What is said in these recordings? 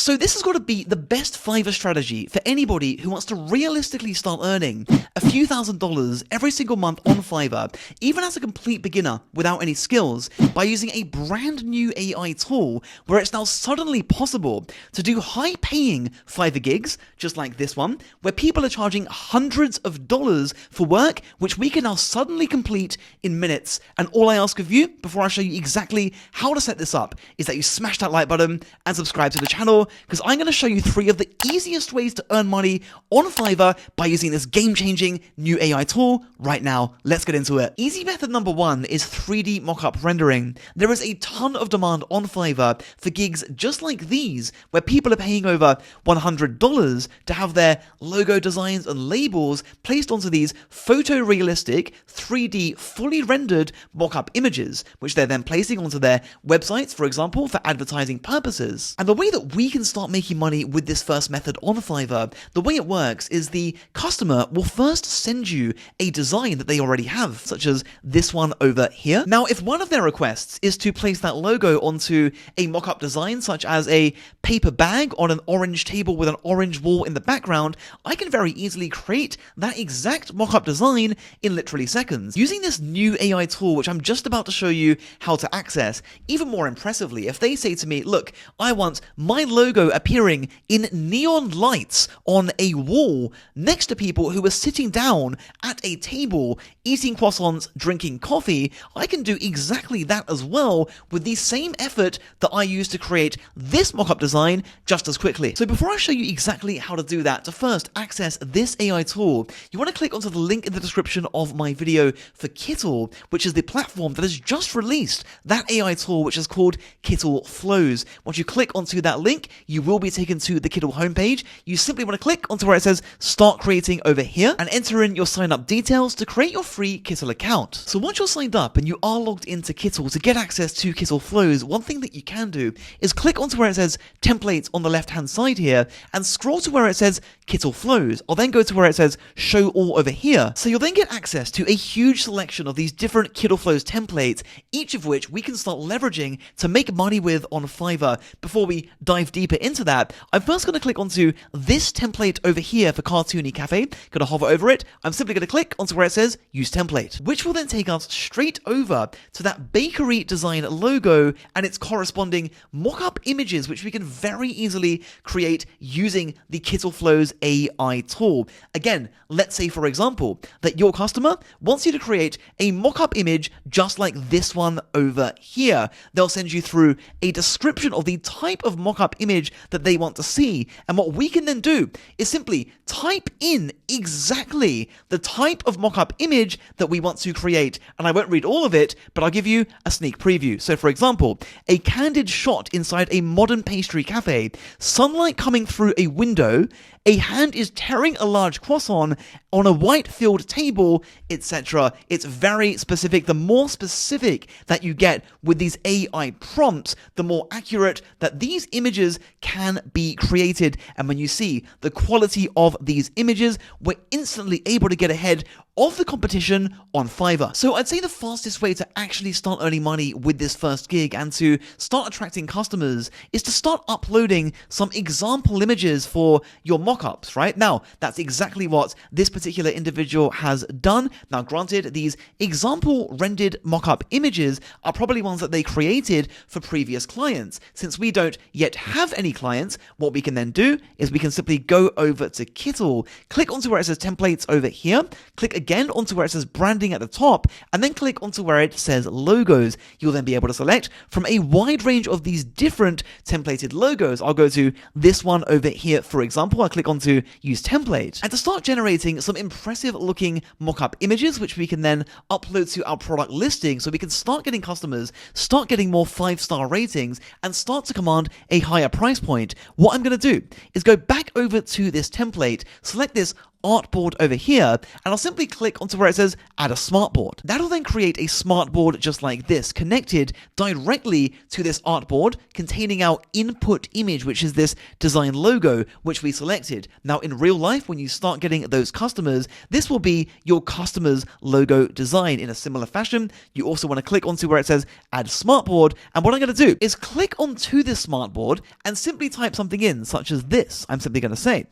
So this has got to be the best Fiverr strategy for anybody who wants to realistically start earning a few $1,000s every single month on Fiverr, even as a complete beginner without any skills, by using a brand new AI tool where it's now suddenly possible to do high-paying Fiverr gigs, just like this one, where people are charging hundreds of dollars for work, which we can now suddenly complete in minutes. And all I ask of you, before I show you exactly how to set this up, is that you smash that like button and subscribe to the channel, because I'm going to show you 3 of the easiest ways to earn money on Fiverr by using this game-changing new AI tool right now. Let's get into it. Easy method number 1 is 3D mockup rendering. There is a ton of demand on Fiverr for gigs just like these, where people are paying over $100 to have their logo designs and labels placed onto these photorealistic 3D fully rendered mockup images, which they're then placing onto their websites, for example, for advertising purposes. And the way that we can start making money with this first method on Fiverr, the way it works is the customer will first send you a design that they already have, such as this one over here. Now, if one of their requests is to place that logo onto a mock-up design, such as a paper bag on an orange table with an orange wall in the background, I can very easily create that exact mock-up design in literally seconds. Using this new AI tool, which I'm just about to show you how to access, even more impressively, if they say to me, look, I want my logo appearing in neon lights on a wall next to people who are sitting down at a table eating croissants, drinking coffee, I can do exactly that as well with the same effort that I use to create this mockup design just as quickly. So before I show you exactly how to do that, to first access this AI tool, you want to click onto the link in the description of my video for Kittl, which is the platform that has just released that AI tool, which is called Kittl Flows. Once you click onto that link, you will be taken to the Kittl homepage. You simply want to click onto where it says Start Creating over here and enter in your sign up details to create your free Kittl account. So once you're signed up and you are logged into Kittl, to get access to Kittl Flows, one thing that you can do is click onto where it says Templates on the left hand side here and scroll to where it says Kittl Flows. I'll then go to where it says Show All over here. So you'll then get access to a huge selection of these different Kittl Flows templates, each of which we can start leveraging to make money with on Fiverr. Before we dive deeper into that, I'm first going to click onto this template over here for Cartoony Cafe. Going to hover over it. I'm simply going to click onto where it says Use Template, which will then take us straight over to that bakery design logo and its corresponding mock-up images, which we can very easily create using the Kittl Flows AI tool. Again, let's say, for example, that your customer wants you to create a mock-up image just like this one over here. They'll send you through a description of the type of mock-up image that they want to see, and what we can then do is simply type in exactly the type of mock-up image that we want to create, and I won't read all of it, but I'll give you a sneak preview. So for example, a candid shot inside a modern pastry cafe, sunlight coming through a window, a hand is tearing a large croissant on a white-filled table, etc. It's very specific. The more specific that you get with these AI prompts, the more accurate that these images can be created. And when you see the quality of these images, we're instantly able to get ahead of the competition on Fiverr. So I'd say the fastest way to actually start earning money with this first gig and to start attracting customers is to start uploading some example images for your mockups, right? Now, that's exactly what this particular individual has done. Now, granted, these example rendered mockup images are probably ones that they created for previous clients. Since we don't yet have any clients, what we can then do is we can simply go over to Kittl, click onto where it says templates over here, click again onto where it says branding at the top, and then click onto where it says logos. You'll then be able to select from a wide range of these different templated logos. I'll go to this one over here, for example. I'll click onto use template. And to start generating some impressive looking mock-up images, which we can then upload to our product listing, so we can start getting customers, start getting more 5-star ratings, and start to command a higher price point, what I'm going to do is go back over to this template, select this artboard over here, and I'll simply click onto where it says add a smartboard. That'll then create a smartboard just like this, connected directly to this artboard containing our input image, which is this design logo which we selected. Now in real life, when you start getting those customers, this will be your customer's logo design. In a similar fashion, you also want to click onto where it says add smartboard, and what I'm going to do is click onto this smartboard and simply type something in, such as this. I'm simply going to say,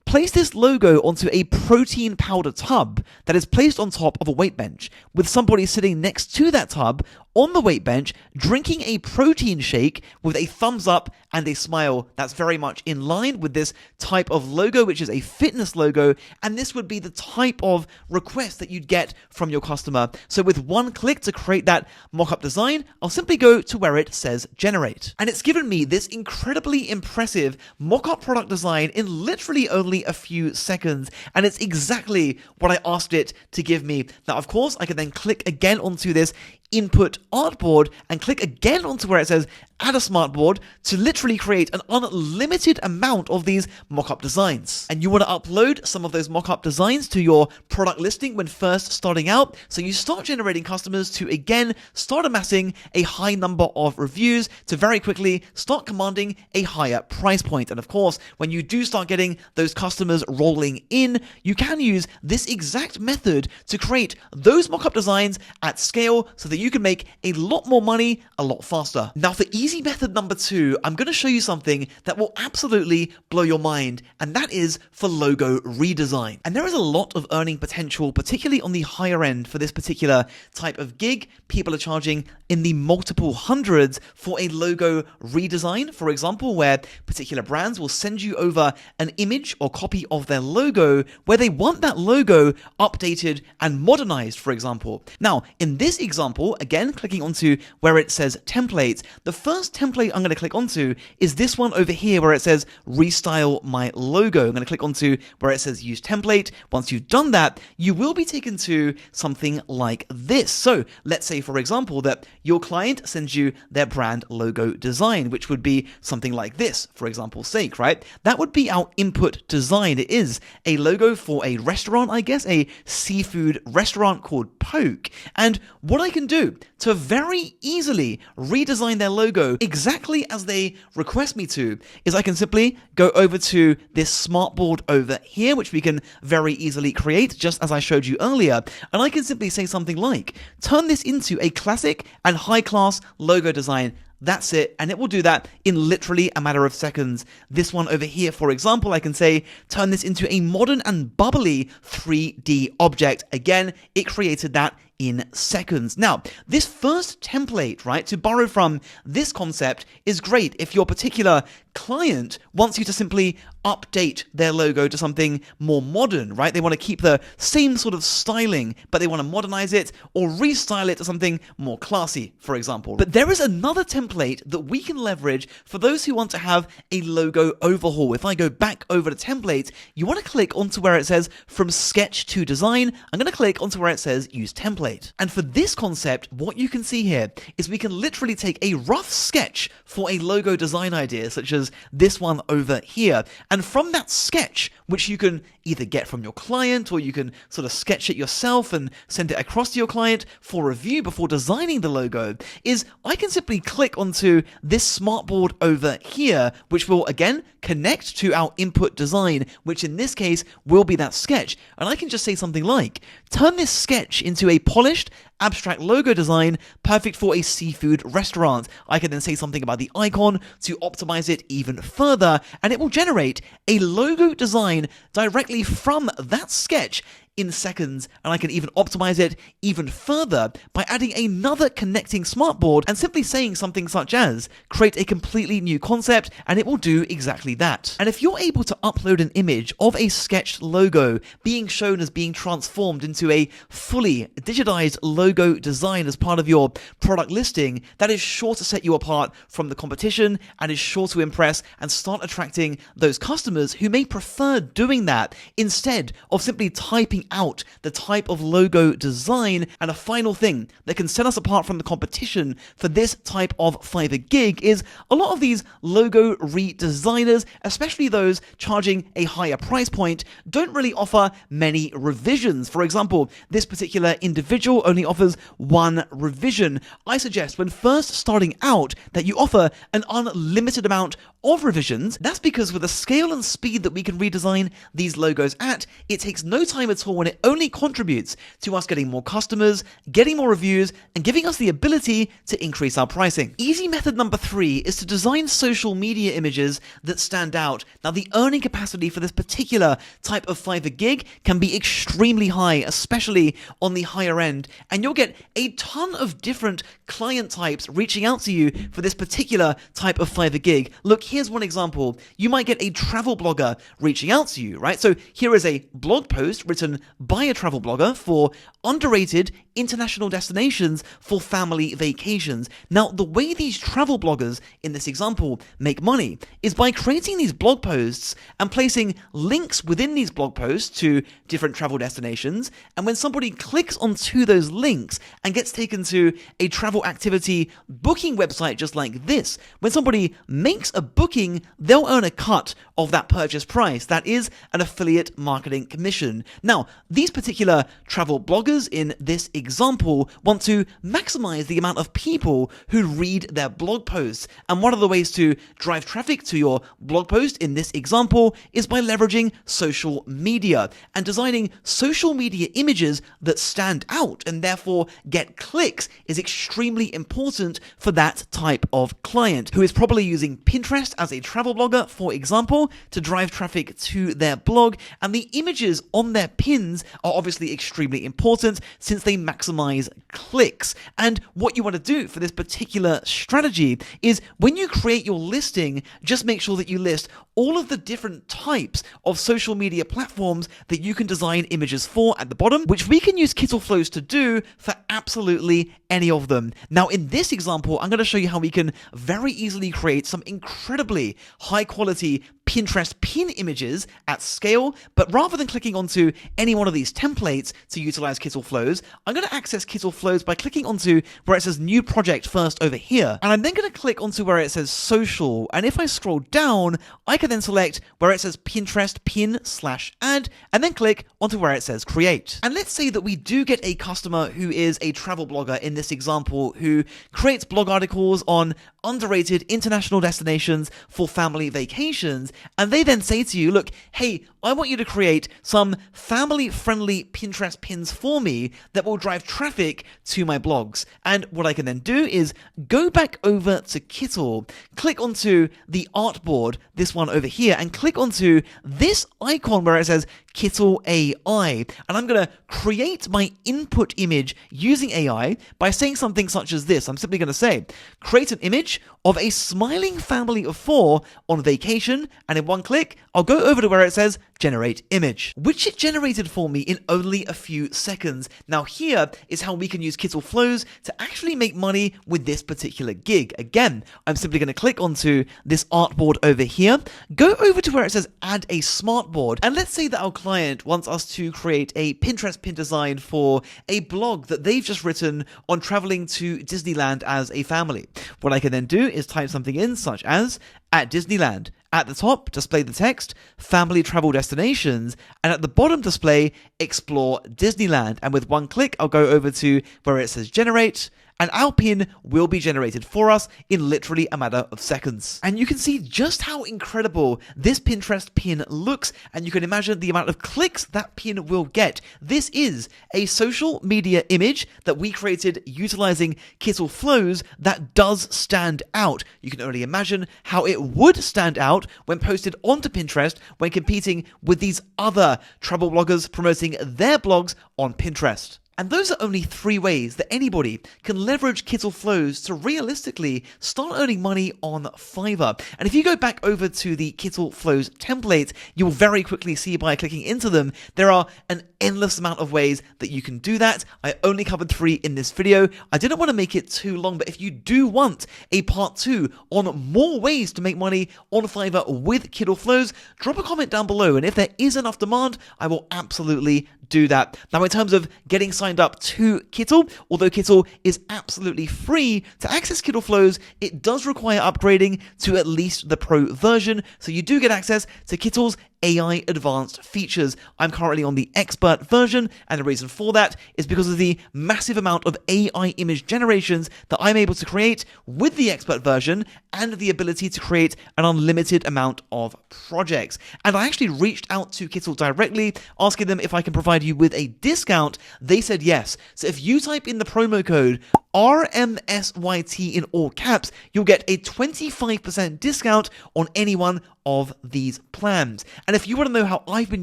place this logo onto a protein powder tub that is placed on top of a weight bench, with somebody sitting next to that tub on the weight bench, drinking a protein shake with a thumbs up and a smile. That's very much in line with this type of logo, which is a fitness logo, and this would be the type of request that you'd get from your customer. So with one click to create that mock-up design, I'll simply go to where it says generate. And it's given me this incredibly impressive mock-up product design in literally only a few seconds, and it's exactly what I asked it to give me. Now, of course, I can then click again onto this input artboard and click again onto where it says add a smartboard to literally create an unlimited amount of these mock-up designs. And you want to upload some of those mock-up designs to your product listing when first starting out, so you start generating customers to again start amassing a high number of reviews to very quickly start commanding a higher price point. And of course, when you do start getting those customers rolling in, you can use this exact method to create those mock-up designs at scale so that you can make a lot more money a lot faster. Now for easy method number 2, I'm going to show you something that will absolutely blow your mind, and that is for logo redesign. And there is a lot of earning potential, particularly on the higher end for this particular type of gig. People are charging in the multiple hundreds for a logo redesign, for example, where particular brands will send you over an image or copy of their logo where they want that logo updated and modernized, for example. Now, in this example, again, clicking onto where it says templates, the first template I'm going to click onto is this one over here where it says restyle my logo. I'm going to click onto where it says use template. Once you've done that, you will be taken to something like this. So let's say, for example, that your client sends you their brand logo design, which would be something like this, for example's sake, right? That would be our input design. It is a logo for a restaurant, I guess, a seafood restaurant called Poke. And what I can do to very easily redesign their logo exactly as they request me to is I can simply go over to this smartboard over here, which we can very easily create just as I showed you earlier, and I can simply say something like, turn this into a classic and high-class logo design. That's it, and it will do that in literally a matter of seconds. This one over here, for example, I can say, turn this into a modern and bubbly 3D object. Again, it created that in seconds. Now, this first template, right, to borrow from this concept is great if your particular client wants you to simply update their logo to something more modern, right? They want to keep the same sort of styling, but they want to modernize it or restyle it to something more classy, for example. But there is another template that we can leverage for those who want to have a logo overhaul. If I go back over to templates, you want to click onto where it says from sketch to design. I'm going to click onto where it says use template. And for this concept, what you can see here is we can literally take a rough sketch for a logo design idea, such as this one over here. And from that sketch, which you can either get from your client or you can sort of sketch it yourself and send it across to your client for review before designing the logo, is I can simply click onto this smartboard over here, which will again connect to our input design, which in this case will be that sketch. And I can just say something like, turn this sketch into a polished abstract logo design perfect for a seafood restaurant. I can then say something about the icon to optimize it even further, and it will generate a logo design directly from that sketch in seconds, and I can even optimize it even further by adding another connecting smartboard and simply saying something such as create a completely new concept, and it will do exactly that. And if you're able to upload an image of a sketched logo being shown as being transformed into a fully digitized logo design as part of your product listing, that is sure to set you apart from the competition and is sure to impress and start attracting those customers who may prefer doing that instead of simply typing picking out the type of logo design. And a final thing that can set us apart from the competition for this type of Fiverr gig is a lot of these logo redesigners, especially those charging a higher price point, don't really offer many revisions. For example, this particular individual only offers one revision. I suggest when first starting out that you offer an unlimited amount of revisions. That's because with the scale and speed that we can redesign these logos at, it takes no time at all, and it only contributes to us getting more customers, getting more reviews, and giving us the ability to increase our pricing. Easy method number 3 is to design social media images that stand out. Now, the earning capacity for this particular type of Fiverr gig can be extremely high, especially on the higher end, and you'll get a ton of different client types reaching out to you for this particular type of Fiverr gig. Look, here's one example. You might get a travel blogger reaching out to you, right? So here is a blog post written by a travel blogger for underrated international destinations for family vacations. Now, the way these travel bloggers in this example make money is by creating these blog posts and placing links within these blog posts to different travel destinations. And when somebody clicks onto those links and gets taken to a travel activity booking website just like this, when somebody makes a booking, they'll earn a cut of that purchase price. That is an affiliate marketing commission. Now, these particular travel bloggers in this example want to maximize the amount of people who read their blog posts. And one of the ways to drive traffic to your blog post in this example is by leveraging social media and designing social media images that stand out and therefore get clicks is extremely important for that type of client who is probably using Pinterest as a travel blogger, for example, to drive traffic to their blog. And the images on their pins are obviously extremely important since they maximize clicks. And what you want to do for this particular strategy is when you create your listing, just make sure that you list all of the different types of social media platforms that you can design images for at the bottom, which we can use Kittl flows to do for absolutely any of them. Now, in this example, I'm going to show you how we can very easily create some incredibly high quality Pinterest pin images at scale, but rather than clicking onto any one of these templates to utilize Kittl flows, I'm going to access Kittl flows by clicking onto where it says new project first over here, and I'm then going to click onto where it says social, and if I scroll down, I can then select where it says Pinterest pin/add, and then click onto where it says create. And let's say that we do get a customer who is a travel blogger in this example who creates blog articles on underrated international destinations for family vacations, and they then say to you, look, hey, I want you to create some family-friendly Pinterest pins for me that will drive traffic to my blogs. And what I can then do is go back over to Kittl, click onto the artboard, this one over here, and click onto this icon where it says Kittl AI. And I'm going to create my input image using AI by saying something such as this. I'm simply going to say, create an image of a smiling family of 4 on vacation, and in one click, I'll go over to where it says generate image, which it generated for me in only a few seconds. Now here is how we can use Kittl flows to actually make money with this particular gig. Again, I'm simply going to click onto this artboard over here, go over to where it says add a smartboard, and let's say that our client wants us to create a Pinterest pin design for a blog that they've just written on traveling to Disneyland as a family. What I can then do is type something in such as at Disneyland. At the top, display the text, family travel destinations, and at the bottom display, explore Disneyland. And with one click, I'll go over to where it says generate, and our pin will be generated for us in literally a matter of seconds. And you can see just how incredible this Pinterest pin looks, and you can imagine the amount of clicks that pin will get. This is a social media image that we created utilizing Kittl flows that does stand out. You can only imagine how it would stand out when posted onto Pinterest when competing with these other travel bloggers promoting their blogs on Pinterest. And those are only 3 ways that anybody can leverage Kittl flows to realistically start earning money on Fiverr. And if you go back over to the Kittl flows template, you'll very quickly see by clicking into them, there are an endless amount of ways that you can do that. I only covered 3 in this video. I didn't want to make it too long, but if you do want a part 2 on more ways to make money on Fiverr with Kittl flows, drop a comment down below, and if there is enough demand, I will absolutely do that. Now, in terms of getting signed up to Kittl, although Kittl is absolutely free, to access Kittl flows, it does require upgrading to at least the pro version, so you do get access to Kittl's AI advanced features. I'm currently on the expert version, and the reason for that is because of the massive amount of AI image generations that I'm able to create with the expert version and the ability to create an unlimited amount of projects. And I actually reached out to Kittl directly, asking them if I can provide you with a discount. They said yes. So if you type in the promo code RMSYT in all caps, you'll get a 25% discount on any one of these plans. And if you want to know how I've been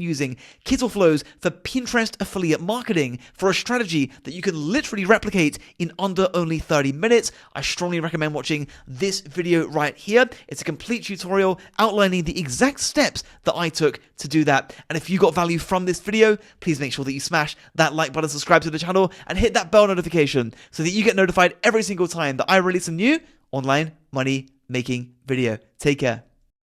using Kittl flows for Pinterest affiliate marketing for a strategy that you can literally replicate in under only 30 minutes, I strongly recommend watching this video right here. It's a complete tutorial outlining the exact steps that I took to do that. And if you got value from this video, please make sure that you smash that like button, subscribe to the channel, and hit that bell notification so that you get notified every single time that I release a new online money making video. Take care.